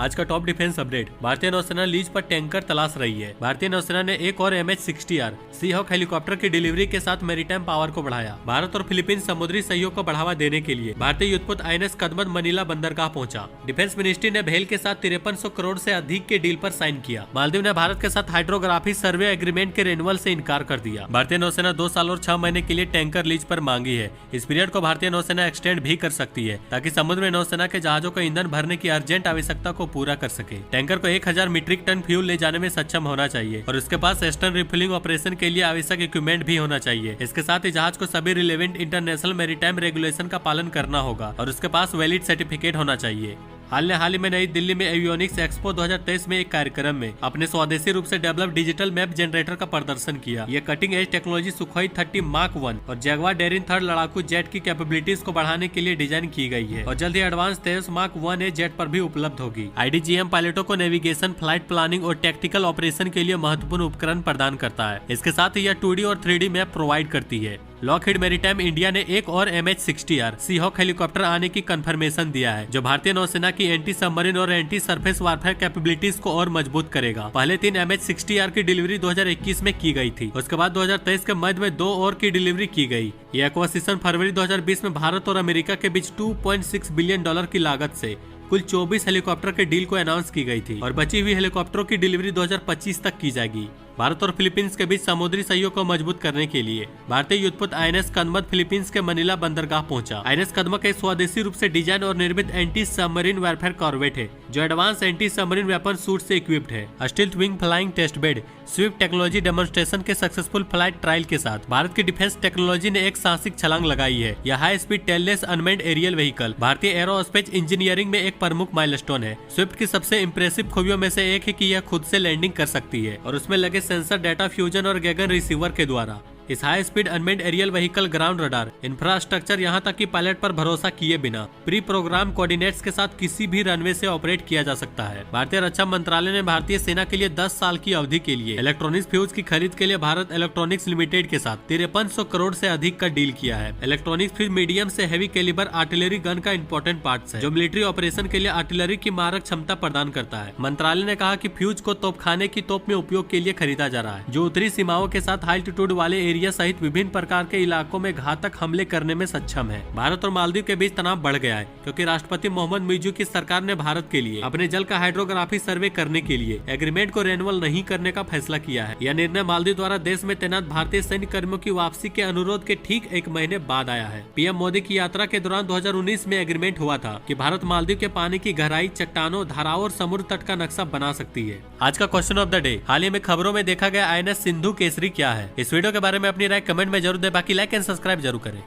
आज का top defence update. भारतीय नौसेना लीज पर टैंकर तलाश रही है। भारतीय नौसेना ने एक और MH-60R सीहॉक हेलीकॉप्टर की डिलीवरी के साथ मैरीटाइम पावर को बढ़ाया। भारत और फिलीपींस समुद्री सहयोग को बढ़ावा देने के लिए भारतीय युद्धपोत INS कदमत मनीला बंदरगाह पहुंचा। डिफेंस मिनिस्ट्री ने भेल के साथ 5300 करोड़ से अधिक के डील पर साइन किया। मालदीव ने भारत के साथ हाइड्रोग्राफी सर्वे एग्रीमेंट के रिन्यूअल से इनकार कर दिया। भारतीय नौसेना 2 साल और 6 महीने के लिए टैंकर लीज पर मांगी है। इस पीरियड को भारतीय नौसेना एक्सटेंड भी कर सकती है ताकि समुद्र में नौसेना के जहाजों को ईंधन भरने की अर्जेंट आवश्यकता को पूरा कर सके। टैंकर को 1000 मीट्रिक टन फ्यूल ले जाने में सक्षम होना चाहिए और उसके पास एक्सटर्नल रिफिलिंग ऑपरेशन के लिए आवश्यक इक्विपमेंट भी होना चाहिए। इसके साथ ही जहाज को सभी रिलेवेंट इंटरनेशनल मैरीटाइम रेगुलेशन का पालन करना होगा और उसके पास वैलिड सर्टिफिकेट होना चाहिए। हाल ही में नई दिल्ली में एवियोनिक्स एक्सपो 2023 में एक कार्यक्रम में अपने स्वदेशी रूप से डेवलप डिजिटल मैप जनरेटर का प्रदर्शन किया। यह cutting edge technology Sukhoi 30 mark 1 और जगुआर डेरिन थर्ड लड़ाकू जेट की कैपेबिलिटीज को बढ़ाने के लिए डिजाइन की गई है और जल्द ही एडवांस तेजस मार्क 1A जेट पर भी उपलब्ध होगी। IDGM पायलटों को नेविगेशन, फ्लाइट प्लानिंग और टैक्टिकल ऑपरेशन के लिए महत्वपूर्ण उपकरण प्रदान करता है। इसके साथ ही यह 2D और 3D मैप प्रोवाइड करती है। लॉकहीड मैरीटाइम इंडिया ने एक और MH-60R सीहॉक हेलीकॉप्टर आने की कंफर्मेशन दिया है, जो भारतीय नौसेना की एंटी सबमरीन और एंटी सरफेस वारफेयर कैपेबिलिटीज को और मजबूत करेगा। पहले 3 MH-60R की डिलीवरी 2021 में की गई थी। उसके बाद 2023 के मध्य में 2 और की डिलीवरी की गई। यह एक्विजिशन फरवरी 2020 में भारत और अमेरिका के बीच $2.6 बिलियन की लागत से कुल 24 हेलीकॉप्टर के डील को अनाउंस की गई थी और बची हुई हेलीकॉप्टरों की डिलीवरी 2025 तक की जाएगी। भारत और फिलीपींस के बीच समुद्री सहयोग को मजबूत करने के लिए भारतीय युद्धपोत INS कदमत फिलीपींस के मनीला बंदरगाह पहुंचा। INS कदमत एक स्वदेशी रूप से डिजाइन और निर्मित एंटी सबमरीन वारफेयर कॉर्वेट है, जो advance anti submarine weapon suit से इक्विप्ड है। Stealth wing flying test bed swift technology demonstration के सक्सेसफुल फ्लाइट ट्रायल के साथ भारत की डिफेंस टेक्नोलॉजी ने एक साहसिक छलांग लगाई है। यह high speed tailless unmanned aerial vehicle भारतीय एरोस्पेस इंजीनियरिंग में एक प्रमुख माइलस्टोन है। स्विफ्ट की सबसे इंप्रेसिव खूबियों में से एक है कि यह खुद से लैंडिंग कर सकती है और उसमें लगे सेंसर, डेटा फ्यूजन और गगन रिसीवर के द्वारा। इस high speed unmanned aerial vehicle ground radar infrastructure यहाँ तक कि पायलट पर भरोसा किए बिना प्री प्रोग्राम कोऑर्डिनेट्स के साथ किसी भी रनवे से ऑपरेट किया जा सकता है। भारतीय रक्षा मंत्रालय ने भारतीय सेना के लिए 10 साल की अवधि के लिए इलेक्ट्रॉनिक्स फ्यूज की खरीद के लिए भारत इलेक्ट्रॉनिक्स लिमिटेड के साथ 5300 करोड़ से अधिक का डील किया है। इलेक्ट्रॉनिक्स फ्यूज मीडियम से हैवी कैलिबर आर्टिलरी गन का इंपॉर्टेंट पार्ट है, जो मिलिट्री ऑपरेशन के लिए आर्टिलरी की मारक क्षमता प्रदान करता है। मंत्रालय ने कहा कि फ्यूज को तोपखाने की तोप में उपयोग के लिए खरीदा जा रहा है, जो उत्तरी सीमाओं के साथ हाई एल्टीट्यूड वाले एरिया सहित विभिन्न प्रकार के इलाकों में घातक हमले करने में सक्षम है। भारत और मालदीव के बीच तनाव बढ़ गया है क्योंकि राष्ट्रपति मोहम्मद मुइज़्ज़ू की सरकार ने भारत के लिए अपने जल का हाइड्रोग्राफी सर्वे करने के लिए एग्रीमेंट को रिन्यूअल नहीं करने का फैसला किया है। यह निर्णय मालदीव द्वारा देश में तैनात भारतीय सैन्य कर्मियों की वापसी के अनुरोध के ठीक 1 महीने बाद आया है। PM मोदी की यात्रा के दौरान 2019 में एग्रीमेंट हुआ था कि भारत मालदीव के पानी की गहराई, चट्टानों, धाराओं और समुद्र तट का नक्शा बना सकती है। आज का क्वेश्चन ऑफ द डे, हाल ही में खबरों में देखा गया INS सिंधु केसरी क्या है? इस वीडियो के बारे में अपनी राय कमेंट में जरूर दे। बाकी लाइक एंड सब्सक्राइब जरूर करें।